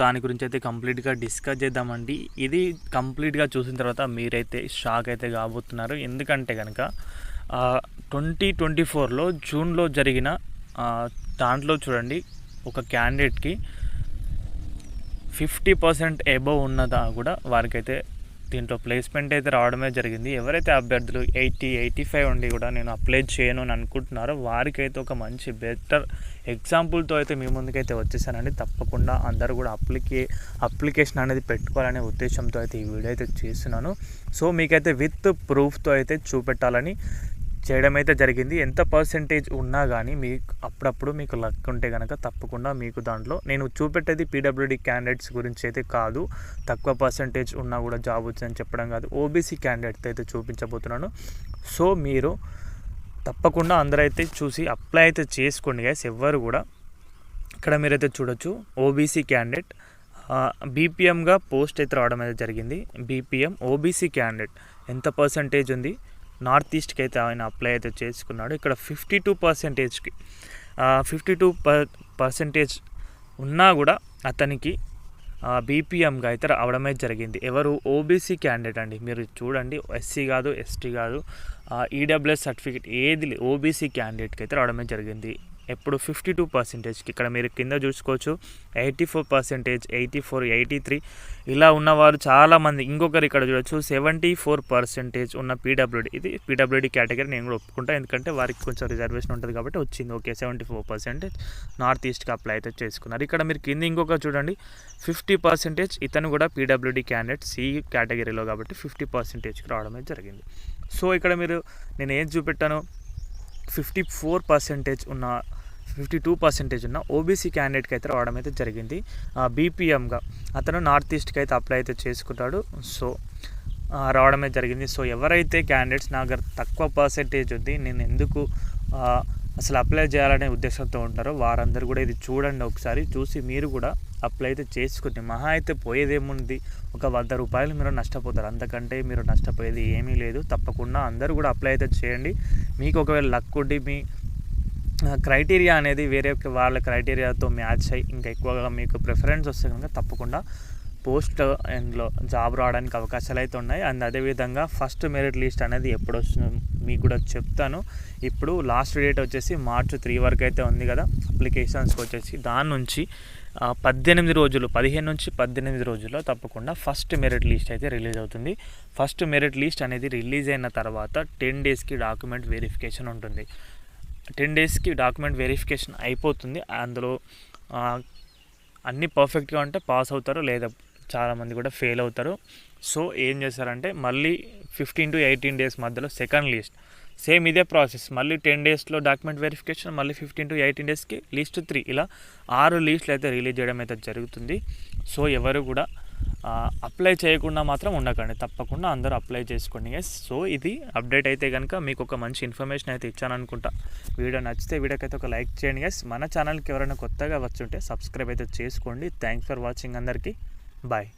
దాని గురించి అయితే కంప్లీట్గా డిస్కస్ చేద్దామండి. ఇది కంప్లీట్గా చూసిన తర్వాత మీరైతే షాక్ అయితే కాబోతున్నారు. ఎందుకంటే కనుక 2024లో జూన్లో జరిగిన దాంట్లో చూడండి, ఒక క్యాండిడేట్కి 50% ఎబోవ్ ఉన్నదా కూడా వారికైతే దీంట్లో ప్లేస్మెంట్ అయితే రావడమే జరిగింది. ఎవరైతే అభ్యర్థులు 85 ఉండి కూడా నేను అప్లై చేయను అని అనుకుంటున్నారో వారికైతే ఒక మంచి బెటర్ ఎగ్జాంపుల్తో అయితే మీ ముందుకైతే వచ్చేసానండి. తప్పకుండా అందరూ కూడా అప్లికేషన్ అనేది పెట్టుకోవాలనే ఉద్దేశంతో అయితే ఈ వీడియో అయితే చేస్తున్నాను. సో మీకైతే విత్ ప్రూఫ్తో అయితే చూపెట్టాలని చేయడం అయితే జరిగింది. ఎంత పర్సెంటేజ్ ఉన్నా కానీ మీకు అప్పుడప్పుడు మీకు లక్ ఉంటే కనుక తప్పకుండా మీకు దాంట్లో నేను చూపెట్టేది పీడబ్ల్యూడీ క్యాండిడేట్స్ గురించి అయితే కాదు. తక్కువ పర్సెంటేజ్ ఉన్నా కూడా జాబ్ వచ్చిందని చెప్పడం కాదు, ఓబీసీ క్యాండిడేట్తో అయితే చూపించబోతున్నాను. సో మీరు తప్పకుండా అందరైతే చూసి అప్లై అయితే చేసుకోండి గైస్. ఎవ్వరు కూడా ఇక్కడ మీరైతే చూడొచ్చు, ఓబీసీ క్యాండిడేట్ బీపీఎంగా పోస్ట్ అయితే రావడం అయితే జరిగింది. బీపీఎం ఓబీసీ క్యాండిడేట్ ఎంత పర్సెంటేజ్ ఉంది, నార్త్ ఈస్ట్కి అయితే ఆయన అప్లై అయితే చేసుకున్నాడు. ఇక్కడ 52%కి 52% ఉన్నా కూడా అతనికి బీపీఎంగా అయితే రావడమే జరిగింది. ఎవరు? ఓబీసీ క్యాండిడేట్ అండి. మీరు చూడండి, ఎస్సీ కాదు, ఎస్టీ కాదు, ఈడబ్ల్యూఎస్ సర్టిఫికేట్ ఏది ఓబీసీ క్యాండిడేట్కి అయితే రావడమే జరిగింది. ఎప్పుడు 52%కి. ఇక్కడ మీరు కింద చూసుకోవచ్చు 84%, 84, 83 ఇలా ఉన్నవారు చాలామంది. ఇంకొకరు ఇక్కడ చూడొచ్చు 74% ఉన్న పీడబ్ల్యూడీ. ఇది పీడబ్ల్యూడీ కేటగిరీ నేను కూడా ఒప్పుకుంటా, ఎందుకంటే వారికి కొంచెం రిజర్వేషన్ ఉంటుంది కాబట్టి వచ్చింది. ఓకే, 74% నార్త్ ఈస్ట్కి అప్లై అయితే చేసుకున్నారు. ఇక్కడ మీరు కింద ఇంకొక చూడండి 50%, ఇతను కూడా పీడబ్ల్యూడీ క్యాండిడేట్ సి కేటగిరీలో కాబట్టి 50%కి రావడమే జరిగింది. సో ఇక్కడ మీరు నేను ఏం చూపెట్టాను, 54% ఉన్న 52% ఉన్న ఓబీసీ క్యాండిడేట్కి అయితే రావడం అయితే జరిగింది. బీపీఎంగా అతను నార్త్ ఈస్ట్కి అయితే అప్లై అయితే చేసుకుంటాడు. సో రావడమే జరిగింది. సో ఎవరైతే క్యాండిడేట్స్ నాకు తక్కువ పర్సెంటేజ్ ఉంది, నేను ఎందుకు అసలు అప్లై చేయాలనే ఉద్దేశంతో ఉంటారో వారందరూ కూడా ఇది చూడండి. ఒకసారి చూసి మీరు కూడా అప్లై అయితే చేసుకుని మహా అయితే పోయేదేముంది, ఒక 100 రూపాయలు మీరు నష్టపోతారు, అంతకంటే మీరు నష్టపోయేది ఏమీ లేదు. తప్పకుండా అందరూ కూడా అప్లై అయితే చేయండి. మీకు ఒకవేళ లక్ ఉండి మీ క్రైటీరియా అనేది వేరే వాళ్ళ క్రైటీరియాతో మ్యాచ్ అయ్యి ఇంకా ఎక్కువగా మీకు ప్రిఫరెన్స్ వస్తే కనుక తప్పకుండా పోస్ట్ ఇందులో జాబ్ రావడానికి అవకాశాలు అయితే ఉన్నాయి. అండ్ అదేవిధంగా ఫస్ట్ మెరిట్ లిస్ట్ అనేది ఎప్పుడు వస్తుందో మీకు కూడా చెప్తాను. ఇప్పుడు లాస్ట్ డేట్ వచ్చేసి March 3 వరకు అయితే ఉంది కదా అప్లికేషన్స్కి వచ్చేసి. దాని నుంచి 15 రోజులు, 15 నుంచి 18 రోజుల్లో తప్పకుండా ఫస్ట్ మెరిట్ లిస్ట్ అయితే రిలీజ్ అవుతుంది. ఫస్ట్ మెరిట్ లిస్ట్ అనేది రిలీజ్ అయిన తర్వాత 10 డేస్కి డాక్యుమెంట్ వెరిఫికేషన్ ఉంటుంది. 10 డేస్కి డాక్యుమెంట్ వెరిఫికేషన్ అయిపోతుంది. అందులో అన్నీ పర్ఫెక్ట్గా ఉంటే పాస్ అవుతారు, లేదా చాలామంది కూడా ఫెయిల్ అవుతారు. సో ఏం చేస్తారంటే మళ్ళీ 15 to 18 డేస్ మధ్యలో సెకండ్ లిస్ట్, సేమ్ ఇదే ప్రాసెస్. మళ్ళీ 10 డేస్లో డాక్యుమెంట్ వెరిఫికేషన్, మళ్ళీ 15 to 18 డేస్కి లిస్ట్ 3, ఇలా 6 లిస్టులు అయితే రిలీజ్ చేయడం అయితే జరుగుతుంది. సో ఎవరు కూడా అప్లై చేయకుండా మాత్రం ఉండకండి, తప్పకుండా అందరూ అప్లై చేసుకోండి గైస్. సో ఇది అప్డేట్ అయితే కనుక మీకు ఒక మంచి ఇన్ఫర్మేషన్ అయితే ఇచ్చాను అనుకుంటా. వీడియో నచ్చితే వీడియోకి అయితే ఒక లైక్ చేయండి గైస్. మన ఛానల్కి ఎవరైనా కొత్తగా వచ్చుంటే సబ్స్క్రైబ్ అయితే చేసుకోండి. థ్యాంక్స్ ఫర్ వాచింగ్ అందరికీ. బాయ్.